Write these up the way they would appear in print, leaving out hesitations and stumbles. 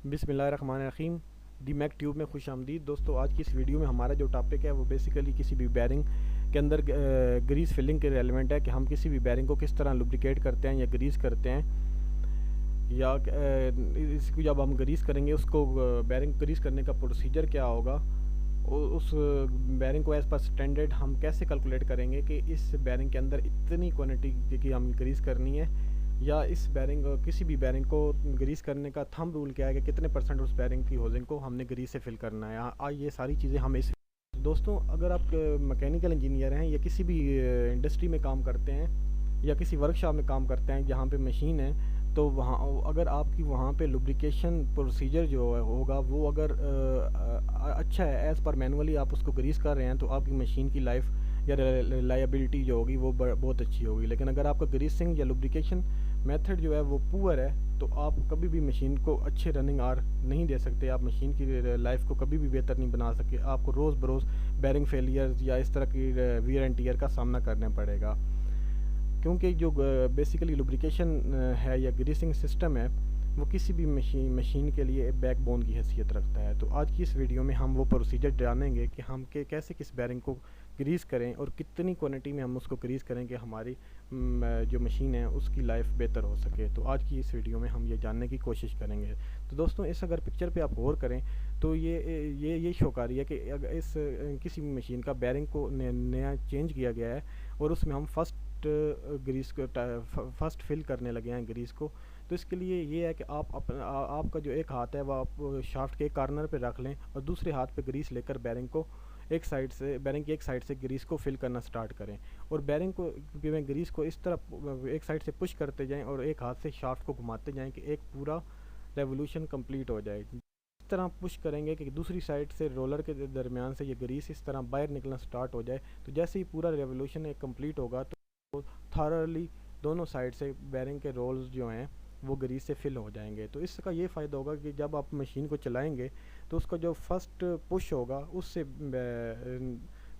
बिस्मिल्लाहिर्रहमानिर्रहीम। D Mac tube में खुश आमदीद। दोस्तों, आज की इस वीडियो में हमारा जो टॉपिक है वो बेसिकली किसी भी बैरिंग के अंदर ग्रीस फिलिंग के रेलिवेंट है कि हम किसी भी बैरिंग को किस तरह लुब्रिकेट करते हैं या ग्रीस करते हैं, या इसको जब हम ग्रीस करेंगे उसको बैरिंग ग्रीस करने का प्रोसीजर क्या होगा, उस बैरिंग को एज़ पर स्टैंडर्ड हम कैसे कैलकुलेट करेंगे कि इस बैरिंग के अंदर इतनी क्वांटिटी की हम ग्रीस करनी है, या इस बैरिंग किसी भी बैरिंग को ग्रीस करने का थंब रूल क्या है कि कितने परसेंट उस बैरिंग की होजिंग को हमने ग्रीस से फिल करना है। ये सारी चीज़ें हम इस दोस्तों, अगर आप मैकेनिकल इंजीनियर हैं या किसी भी इंडस्ट्री में काम करते हैं या किसी वर्कशॉप में काम करते हैं जहाँ पे मशीन है, तो वहाँ अगर आपकी वहाँ पे लुब्रिकेशन प्रोसीजर जो होगा वो अगर अच्छा है, एज़ पर मैनुअली आप उसको ग्रीस कर रहे हैं, तो आपकी मशीन की लाइफ या रिलायबिलिटी जो होगी वो बहुत अच्छी होगी। लेकिन अगर आपका ग्रीसिंग या लुब्रिकेशन मेथड जो है वो पुअर है, तो आप कभी भी मशीन को अच्छे रनिंग आर नहीं दे सकते, आप मशीन की लाइफ को कभी भी बेहतर नहीं बना सकते। आपको रोज़ बरोज़ बैरिंग फेलियर्स या इस तरह की वियर एंड टियर का सामना करना पड़ेगा, क्योंकि जो बेसिकली लुब्रिकेशन है या ग्रीसिंग सिस्टम है वो किसी भी मशीन के लिए बैकबोन की हैसियत रखता है। तो आज की इस वीडियो में हम वो प्रोसीजर जानेंगे कि हम कैसे किस बैरिंग को ग्रीस करें और कितनी क्वांटिटी में हम उसको ग्रीस करें कि हमारी जो मशीन है उसकी लाइफ बेहतर हो सके। तो आज की इस वीडियो में हम ये जानने की कोशिश करेंगे। तो दोस्तों, इस अगर पिक्चर पे आप गौर करें तो ये शो कर रही है कि अगर इस किसी भी मशीन का बैरिंग को नया चेंज किया गया है और उसमें हम फर्स्ट फिल करने लगे हैं ग्रीस को। तो इसके लिए ये है कि आपका जो एक हाथ है वो आप शाफ्ट के कॉर्नर पे रख लें और दूसरे हाथ पे ग्रीस लेकर बैरिंग की एक साइड से ग्रीस को फिल करना स्टार्ट करें, और बैरिंग को में ग्रीस को इस तरह एक साइड से पुश करते जाएं और एक हाथ से शाफ्ट को घुमाते जाएं कि एक पूरा रेवोल्यूशन कंप्लीट हो जाए। इस तरह पुश करेंगे कि दूसरी साइड से रोलर के दरमियान से ये ग्रीस इस तरह बाहर निकलना स्टार्ट हो जाए। तो जैसे ही पूरा रेवोल्यूशन एक कंप्लीट होगा तो थारली दोनों साइड से बैरिंग के रोल्स जो हैं वो ग्रीस से फिल हो जाएंगे। तो इसका ये फ़ायदा होगा कि जब आप मशीन को चलाएंगे तो उसका जो फर्स्ट पुश होगा उससे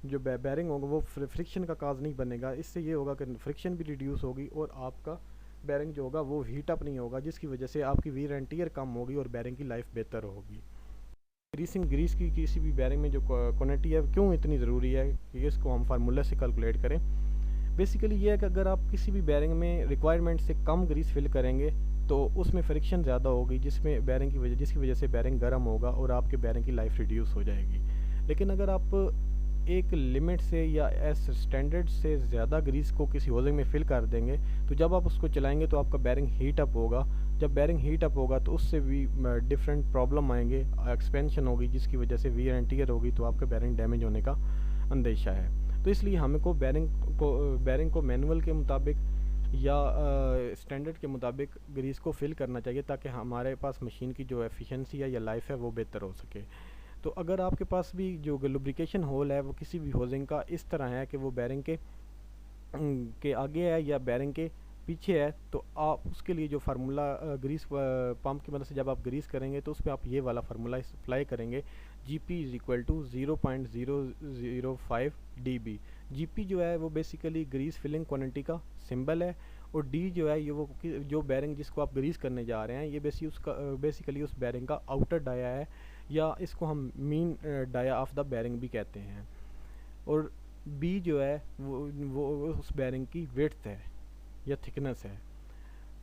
जो बैरिंग होगा वो फ्रिक्शन का काज नहीं बनेगा। इससे ये होगा कि फ्रिक्शन भी रिड्यूस होगी और आपका बैरिंग जो होगा वो हीट अप नहीं होगा, जिसकी वजह से आपकी वीर एंड टियर कम होगी और बैरिंग की लाइफ बेहतर होगी। ग्रीस की किसी भी बैरिंग में जो क्वांटिटी है क्यों इतनी ज़रूरी है कि इसको हम फार्मूला से कैलकुलेट करें। बेसिकली ये है कि अगर आप किसी भी बैरिंग में रिक्वायरमेंट से कम ग्रीस फिल करेंगे तो उसमें फ्रिक्शन ज़्यादा होगी, जिसकी वजह से बैरिंग गर्म होगा और आपके बैरिंग की लाइफ रिड्यूस हो जाएगी। लेकिन अगर आप एक लिमिट से या एस स्टैंडर्ड से ज़्यादा ग्रीस को किसी होजिंग में फिल कर देंगे तो जब आप उसको चलाएंगे तो आपका बैरिंग हीट अप होगा। जब बैरिंग हीट अप होगा तो उससे भी डिफरेंट प्रॉब्लम आएंगे, एक्सपेंशन होगी जिसकी वजह से वियर एंड टियर होगी, तो आपका बैरिंग डैमेज होने का अंदेशा है। तो इसलिए हमको बैरिंग को मैनुअल के मुताबिक या स्टैंडर्ड के मुताबिक ग्रीस को फिल करना चाहिए ताकि हमारे पास मशीन की जो एफिशिएंसी है या लाइफ है वो बेहतर हो सके। तो अगर आपके पास भी जो लुब्रिकेशन होल है वो किसी भी होजिंग का इस तरह है कि वो बैरिंग के आगे है या बैरिंग के पीछे है, तो आप उसके लिए जो फार्मूला ग्रीस पंप की मदद से जब आप ग्रीस करेंगे तो उस पर आप ये वाला फार्मूला अप्लाई करेंगे, GP = 0.005 dB। GP जो है वो बेसिकली ग्रीस फिलिंग क्वांटिटी का सिंबल है, और D जो है ये वो जो बैरिंग जिसको आप ग्रीस करने जा रहे हैं ये बेसिकली उस बैरिंग का आउटर डाया है, या इसको हम mean dia of the bearing भी कहते हैं। और B जो है वो उस बैरिंग की विड्थ है या थिकनेस है।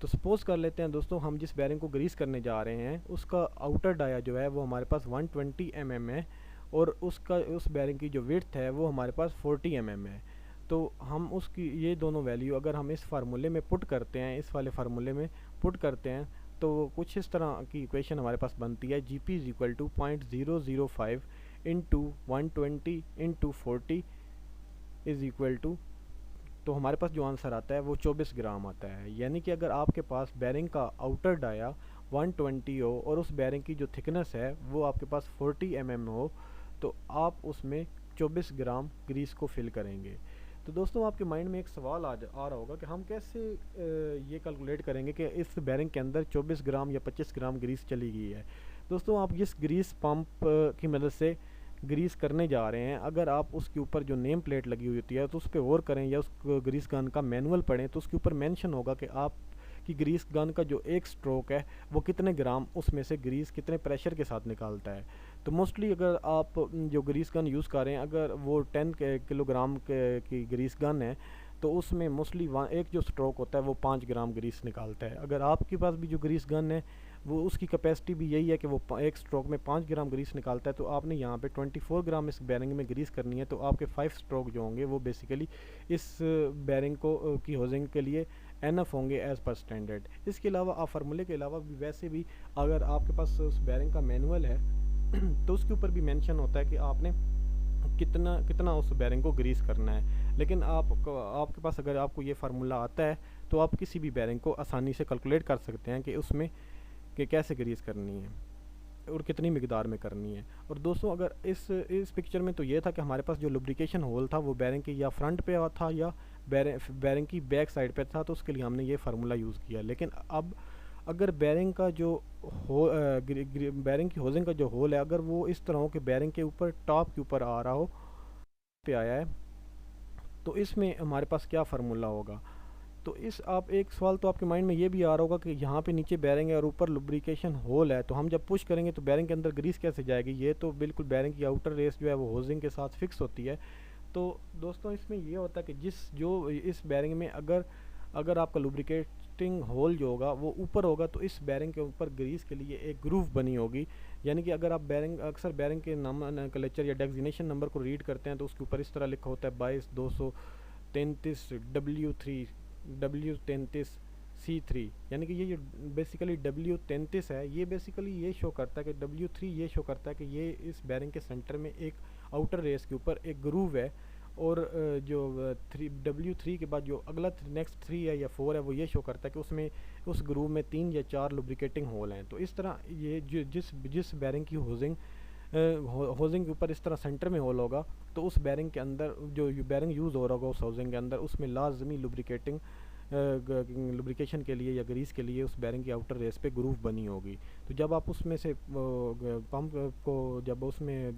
तो सपोज़ कर लेते हैं दोस्तों, हम जिस बैरिंग को ग्रीस करने जा रहे हैं उसका आउटर डाया जो है वो हमारे पास 120 mm है, और उस बैरिंग की जो विड्थ है वो हमारे पास 40 mm है। तो हम उसकी ये दोनों वैल्यू अगर हम इस फार्मूले में पुट करते हैं, इस वाले फार्मूले में पुट करते हैं, तो कुछ इस तरह की इक्वेशन हमारे पास बनती है, GP = 0.005 × 120 × 40 = तो हमारे पास जो आंसर आता है वो 24 ग्राम आता है। यानी कि अगर आपके पास बैरिंग का आउटर डाया 120 हो और उस बैरिंग की जो थिकनेस है वो आपके पास 40 mm हो, तो आप उसमें 24 ग्राम ग्रीस को फिल करेंगे। तो दोस्तों, आपके माइंड में एक सवाल आ रहा होगा कि हम कैसे ये कैलकुलेट करेंगे कि इस बैरिंग के अंदर 24 ग्राम या 25 ग्राम ग्रीस चली गई है। दोस्तों, आप जिस ग्रीस पंप की मदद से ग्रीस करने जा रहे हैं, अगर आप उसके ऊपर जो नेम प्लेट लगी हुई होती है तो उस पर गौर करें या उस ग्रीस गन का मैनुअल पढ़ें, तो उसके ऊपर मेंशन होगा कि कि ग्रीस गन का जो एक स्ट्रोक है वो कितने ग्राम उसमें से ग्रीस कितने प्रेशर के साथ निकालता है। तो मोस्टली अगर आप जो ग्रीस गन यूज़ कर रहे हैं, अगर वो 10 किलोग्राम की ग्रीस गन है, तो उसमें मोस्टली एक जो स्ट्रोक होता है वो 5 ग्राम ग्रीस निकालता है। अगर आपके पास भी जो ग्रीस गन है वो उसकी कैपेसिटी भी यही है कि वो एक स्ट्रोक में 5 ग्राम ग्रीस निकालता है, तो आपने यहाँ पे 24 ग्राम इस बैरिंग में ग्रीस करनी है, तो आपके 5 स्ट्रोक जो होंगे वो बेसिकली इस बैरिंग को की होजिंग के लिए एनफ होंगे एज़ पर स्टैंडर्ड। इसके अलावा आप फार्मूले के अलावा भी वैसे भी अगर आपके पास उस बैरिंग का मैनुअल है तो उसके ऊपर भी मेंशन होता है कि आपने कितना कितना उस बैरिंग को ग्रीस करना है। लेकिन आपके पास अगर आपको ये फार्मूला आता है तो आप किसी भी बैरिंग को आसानी से कैलकुलेट कर सकते हैं कि उसमें कि कैसे ग्रीस करनी है और कितनी मिकदार में करनी है। और दोस्तों अगर इस पिक्चर में तो ये था कि हमारे पास जो लुब्रिकेशन होल था वो बैरिंग के या फ्रंट पे था या बैरिंग की बैक साइड पे था, तो उसके लिए हमने ये फार्मूला यूज़ किया। लेकिन अब अगर बैरिंग का जो बैरिंग की होजिंग का जो होल है, अगर वो इस तरह हो कि बैरिंग के ऊपर टॉप के ऊपर आ रहा हो पे आया है, तो इसमें हमारे पास क्या फार्मूला होगा। तो इस आप एक सवाल तो आपके माइंड में ये भी आ रहा होगा कि यहाँ पे नीचे बैरिंग है और ऊपर लुब्रिकेशन होल है, तो हम जब पुश करेंगे तो बैरिंग के अंदर ग्रीस कैसे जाएगी। ये तो बिल्कुल बैरिंग की आउटर रेस जो है वो होजिंग के साथ फिक्स होती है। तो दोस्तों इसमें ये होता है कि जो इस बैरिंग में अगर आपका लुब्रिकेटिंग होल जो होगा वो ऊपर होगा, तो इस बैरिंग के ऊपर ग्रीस के लिए एक ग्रूव बनी होगी। यानी कि अगर आप अक्सर बैरिंग के नोमेनक्लेचर या डेजिग्नेशन नंबर को रीड करते हैं तो उसके ऊपर इस तरह लिखा होता है 22-233 W33 C3। यानी कि ये जो बेसिकली W33 है, ये बेसिकली ये शो करता है कि W3 ये शो करता है कि ये इस बैरिंग के सेंटर में एक आउटर रेस के ऊपर एक ग्रूव है, और जो W3 के बाद जो अगला नेक्स्ट 3 है या 4 है वो ये शो करता है कि उसमें उस ग्रूव में 3 या 4 लुब्रिकेटिंग होल हैं। तो इस तरह ये जिस बैरिंग की होजिंग के ऊपर इस तरह सेंटर में होल होगा, तो उस बैरिंग के अंदर जो बैरिंग यूज़ हो रहा होगा उस हाउसिंग के अंदर, उसमें लाजमी लुब्रिकेशन के लिए या ग्रीस के लिए उस बैरिंग की आउटर रेस पे ग्रूव बनी होगी। तो जब आप उसमें से पंप को जब उसमें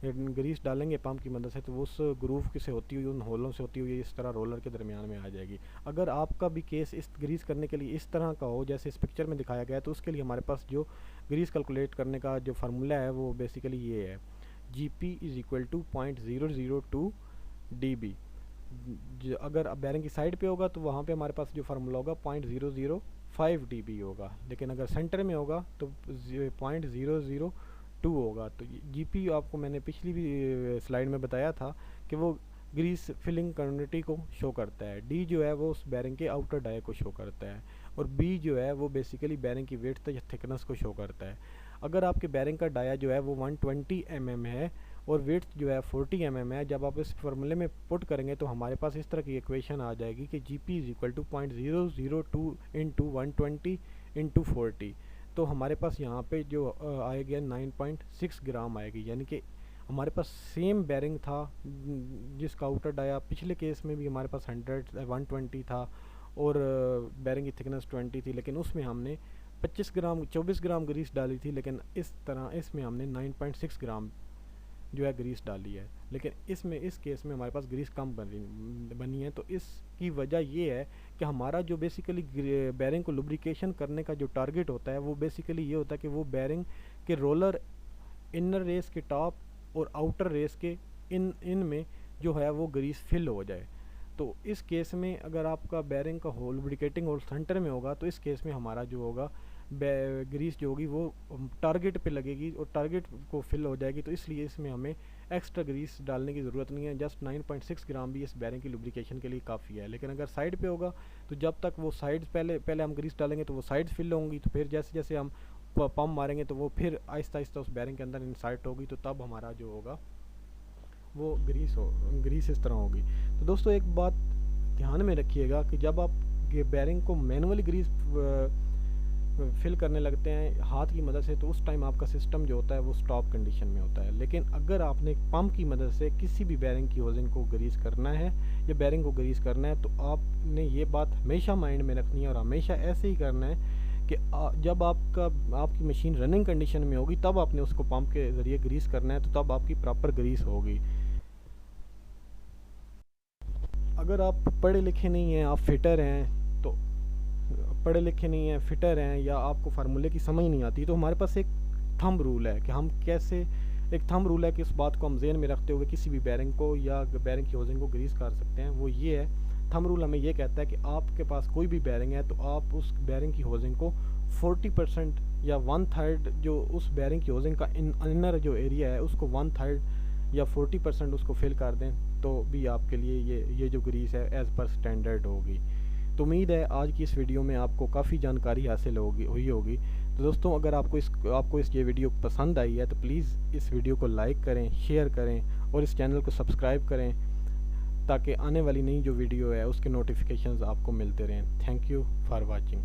ग्रीस डालेंगे पंप की मदद से, तो उस ग्रूव से होती हुई उन होलों से होती हुई इस तरह रोलर के दरमियान में आ जाएगी। अगर आपका भी केस इस ग्रीस करने के लिए इस तरह का हो जैसे इस पिक्चर में दिखाया गया है, तो उसके लिए हमारे पास जो ग्रीस कैलकुलेट करने का जो फार्मूला है वो बेसिकली ये है, GP = 0.002 dB। अगर बैरिंग की साइड पे होगा तो वहाँ पे हमारे पास जो फार्मूला होगा 0.005 dB होगा, लेकिन अगर सेंटर में होगा तो 0.002 होगा। तो GP आपको मैंने पिछली भी स्लाइड में बताया था कि वो ग्रीस फिलिंग क्वांटिटी को शो करता है। D जो है वो उस बैरिंग के आउटर डाई को शो करता है, और B जो है वो बेसिकली बैरिंग की वेट या थिकनेस को शो करता है। अगर आपके बैरिंग का डाया जो है वो 120 mm है और वेट जो है 40 mm है, जब आप इस फार्मूले में पुट करेंगे तो हमारे पास इस तरह की इक्वेशन आ जाएगी कि GP = 0.002 × 120 × 40। तो हमारे पास यहाँ पे जो आएगा 9.6 ग्राम आएगी। यानी कि हमारे पास सेम बैरिंग था जिसका आउटर डाया पिछले केस में भी हमारे पास 120 था और बैरिंग की थिकनेस 20 थी, लेकिन उसमें हमने 24 ग्राम ग्रीस डाली थी, लेकिन इस तरह इसमें हमने 9.6 ग्राम जो है ग्रीस डाली है। लेकिन इस केस में हमारे पास ग्रीस कम बनी है। तो इसकी वजह ये है कि हमारा जो बेसिकली बैरिंग को लुब्रिकेशन करने का जो टारगेट होता है वो बेसिकली ये होता है कि वो बैरिंग के रोलर इनर रेस के टॉप और आउटर रेस के इन में जो है वो ग्रीस फिल हो जाए। तो इस केस में अगर आपका बैरिंग का होल लुब्रिकेटिंग होल सेंटर में होगा, तो इस केस में हमारा जो होगा ग्रीस जो होगी वो टारगेट पे लगेगी और टारगेट को फिल हो जाएगी। तो इसलिए इसमें हमें एक्स्ट्रा ग्रीस डालने की ज़रूरत नहीं है, जस्ट 9.6 ग्राम भी इस बैरिंग की लुब्रिकेशन के लिए काफ़ी है। लेकिन अगर साइड पे होगा तो जब तक वो साइड्स पहले हम ग्रीस डालेंगे तो वो साइड्स फिल होंगी, तो फिर जैसे जैसे हम पंप मारेंगे तो वो फिर आहिस्ता आहिस्ता उस बैरिंग के अंदर इंसर्ट होगी, तो तब हमारा जो होगा वो ग्रीस इस तरह होगी। तो दोस्तों एक बात ध्यान में रखिएगा कि जब आप बैरिंग को मैनुअली ग्रीस फिल करने लगते हैं हाथ की मदद से, तो उस टाइम आपका सिस्टम जो होता है वो स्टॉप कंडीशन में होता है। लेकिन अगर आपने पंप की मदद से किसी भी बैरिंग की होजिंग को ग्रीस करना है या बैरिंग को ग्रीस करना है, तो आपने ये बात हमेशा माइंड में रखनी है और हमेशा ऐसे ही करना है कि जब आपकी मशीन रनिंग कंडीशन में होगी तब आपने उसको पंप के ज़रिए ग्रीस करना है, तो तब आपकी प्रॉपर ग्रीस होगी। अगर आप पढ़े लिखे नहीं हैं, आप फिटर हैं, तो पढ़े लिखे नहीं हैं, फिटर हैं, या आपको फार्मूले की समझ नहीं आती, तो हमारे पास एक थंब रूल है कि हम कैसे, एक थंब रूल है कि इस बात को हम जेहन में रखते हुए किसी भी बैरिंग को या बैरिंग की होजिंग को ग्रीस कर सकते हैं। वो ये है, थंब रूल हमें ये कहता है कि आपके पास कोई भी बैरिंग है तो आप उस बैरिंग की होजिंग को 40% या 1/3, जो उस बैरिंग की होजिंग का इनर जो एरिया है उसको 1/3 या 40% उसको फिल कर दें, तो भी आपके लिए ये जो ग्रीस है एज़ पर स्टैंडर्ड होगी। तो उम्मीद है आज की इस वीडियो में आपको काफ़ी जानकारी हासिल हुई होगी। तो दोस्तों, अगर आपको ये वीडियो पसंद आई है तो प्लीज़ इस वीडियो को लाइक करें, शेयर करें और इस चैनल को सब्सक्राइब करें, ताकि आने वाली नई जो वीडियो है उसके नोटिफिकेशंस आपको मिलते रहें। Thank you for watching.